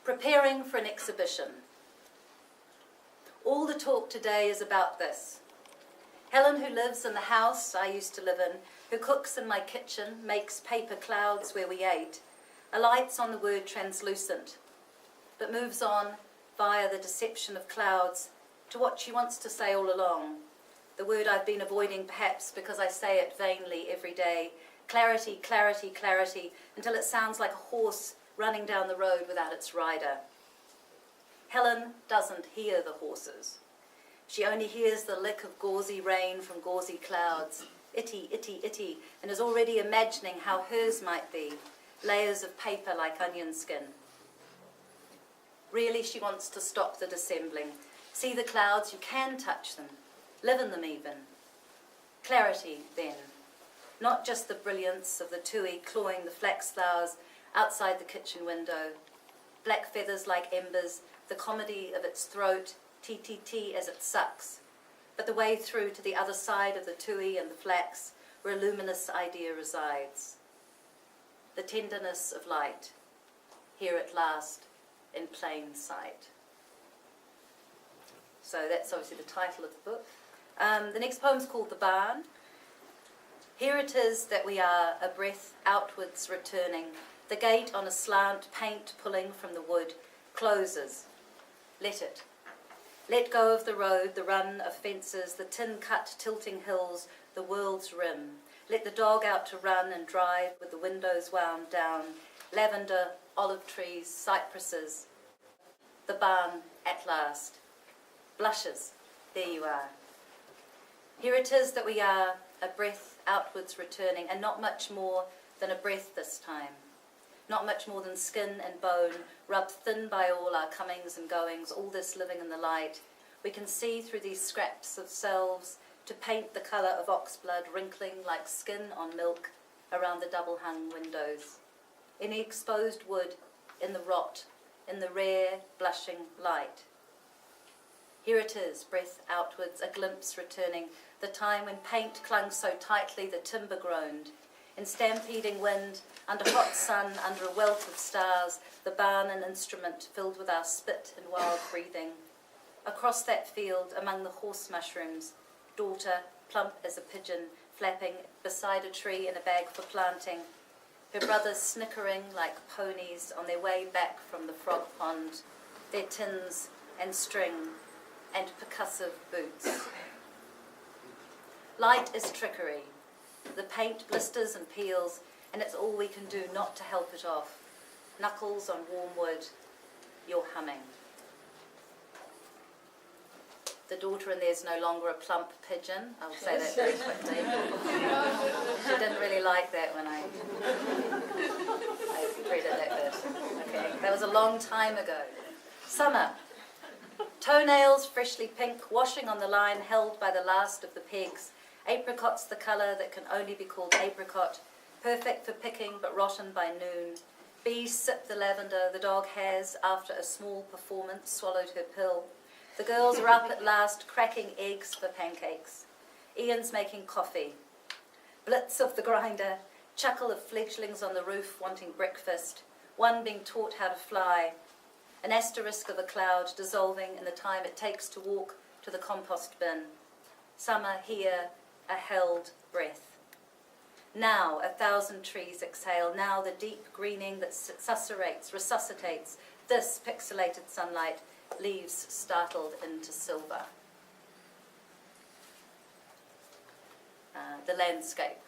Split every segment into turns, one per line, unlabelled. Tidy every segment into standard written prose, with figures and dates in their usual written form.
Preparing for an exhibition. All the talk today is about this. Helen, who lives in the house I used to live in, who cooks in my kitchen, makes paper clouds where we ate, alights on the word translucent, but moves on via the deception of clouds to what she wants to say all along, the word I've been avoiding perhaps because I say it vainly every day, clarity, clarity, clarity, until it sounds like a horse running down the road without its rider. Helen doesn't hear the horses. She only hears the lick of gauzy rain from gauzy clouds, itty, itty, itty, and is already imagining how hers might be, layers of paper like onion skin. Really, she wants to stop the dissembling. See the clouds, you can touch them, live in them even. Clarity, then. Not just the brilliance of the tui clawing the flax flowers outside the kitchen window, black feathers like embers, the comedy of its throat, TTT as it sucks, but the way through to the other side of the tui and the flax, where a luminous idea resides. The tenderness of light, here at last, in plain sight. So that's obviously the title of the book. The next poem is called The Barn. Here it is that we are, a breath outwards returning, the gate on a slant, paint pulling from the wood, closes. Let it. Let go of the road, the run of fences, the tin-cut tilting hills, the world's rim. Let the dog out to run and drive with the windows wound down, lavender, olive trees, cypresses. The barn at last. Blushes, there you are. Here it is that we are, a breath outwards returning, and not much more than a breath this time. Not much more than skin and bone, rubbed thin by all our comings and goings, all this living in the light. We can see through these scraps of selves to paint the colour of oxblood wrinkling like skin on milk around the double-hung windows. In the exposed wood, in the rot, in the rare, blushing light. Here it is, breath outwards, a glimpse returning, the time when paint clung so tightly the timber groaned. In stampeding wind, under hot sun, under a welt of stars, the barn an instrument filled with our spit and wild breathing. Across that field, among the horse mushrooms, daughter, plump as a pigeon, flapping beside a tree in a bag for planting, her brothers snickering like ponies on their way back from the frog pond, their tins and string and percussive boots. Light is trickery. The paint blisters and peels, and it's all we can do not to help it off. Knuckles on warm wood, you're humming. The daughter in there's no longer a plump pigeon. I'll say that very quickly. She didn't really like that when I read it that bit. Okay, that was a long time ago. Summer. Toenails freshly pink, washing on the line held by the last of the pegs. Apricots the colour that can only be called apricot, perfect for picking but rotten by noon. Bees sip the lavender, the dog has, after a small performance, swallowed her pill. The girls are up at last, cracking eggs for pancakes. Ian's making coffee. Blitz of the grinder, chuckle of fledglings on the roof wanting breakfast, one being taught how to fly. An asterisk of a cloud dissolving in the time it takes to walk to the compost bin. Summer here, a held breath. Now 1,000 trees exhale, now the deep greening that susurrates, resuscitates this pixelated sunlight, leaves startled into silver. The landscape.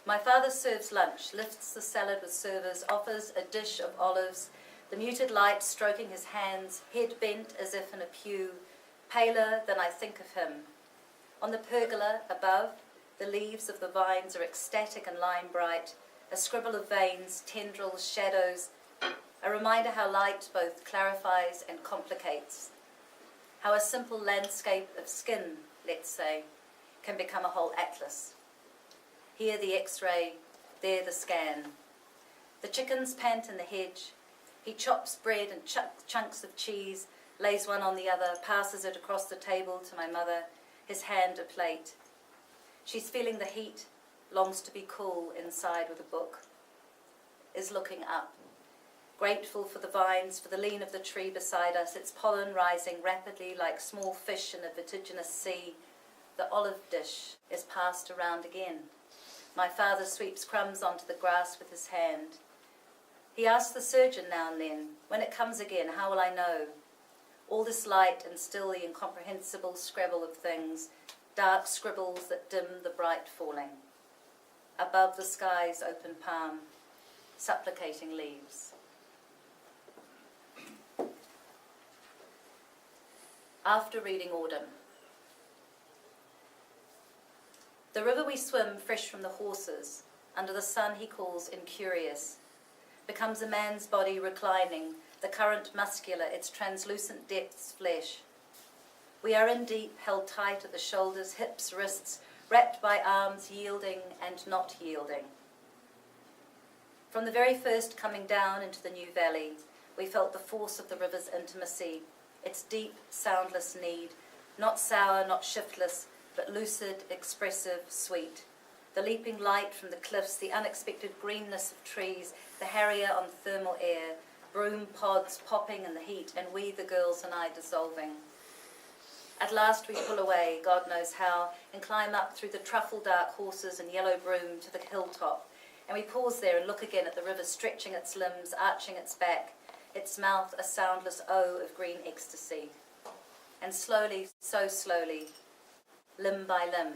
My father serves lunch, lifts the salad with servers, offers a dish of olives, the muted light stroking his hands, head bent as if in a pew, paler than I think of him. On the pergola above, the leaves of the vines are ecstatic and line bright, a scribble of veins, tendrils, shadows, a reminder how light both clarifies and complicates, how a simple landscape of skin, let's say, can become a whole atlas. Here the X-ray, there the scan. The chickens pant in the hedge. He chops bread and chunks of cheese, lays one on the other, passes it across the table to my mother, his hand a plate. She's feeling the heat, longs to be cool inside with a book, is looking up, grateful for the vines, for the lean of the tree beside us, its pollen rising rapidly like small fish in a vertiginous sea. The olive dish is passed around again. My father sweeps crumbs onto the grass with his hand. He asks the surgeon now and then, when it comes again, how will I know? All this light and still the incomprehensible scrabble of things, dark scribbles that dim the bright falling. Above the sky's open palm, supplicating leaves. After reading Autumn. The river we swim fresh from the horses, under the sun he calls incurious, becomes a man's body reclining, the current muscular, its translucent depths flesh. We are in deep, held tight at the shoulders, hips, wrists, wrapped by arms yielding and not yielding. From the very first coming down into the new valley, we felt the force of the river's intimacy, its deep, soundless need, not sour, not shiftless, but lucid, expressive, sweet. The leaping light from the cliffs, the unexpected greenness of trees, the harrier on thermal air, broom pods popping in the heat, and we, the girls and I, dissolving. At last we pull away, God knows how, and climb up through the truffle-dark horses and yellow broom to the hilltop, and we pause there and look again at the river stretching its limbs, arching its back, its mouth a soundless O of green ecstasy. And slowly, so slowly, limb by limb,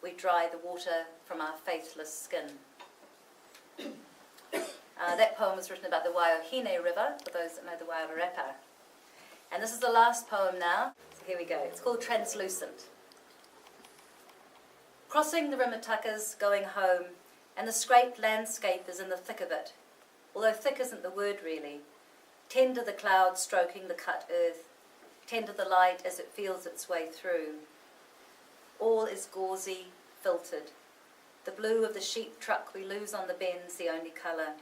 we dry the water from our faithless skin. That poem was written about the Waiohine River, for those that know the Wairarapa. And this is the last poem now, so here we go. It's called Translucent. Crossing the Rimatakas, going home, and the scraped landscape is in the thick of it, although thick isn't the word really. Tender the clouds stroking the cut earth, tender the light as it feels its way through. All is gauzy, filtered. The blue of the sheep truck we lose on the bends, the only colour.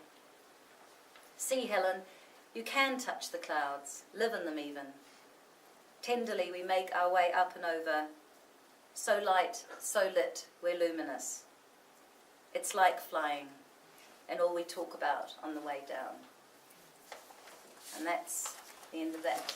See, Helen, you can touch the clouds, live in them even. Tenderly we make our way up and over. So light, so lit, we're luminous. It's like flying, and all we talk about on the way down. And that's the end of that.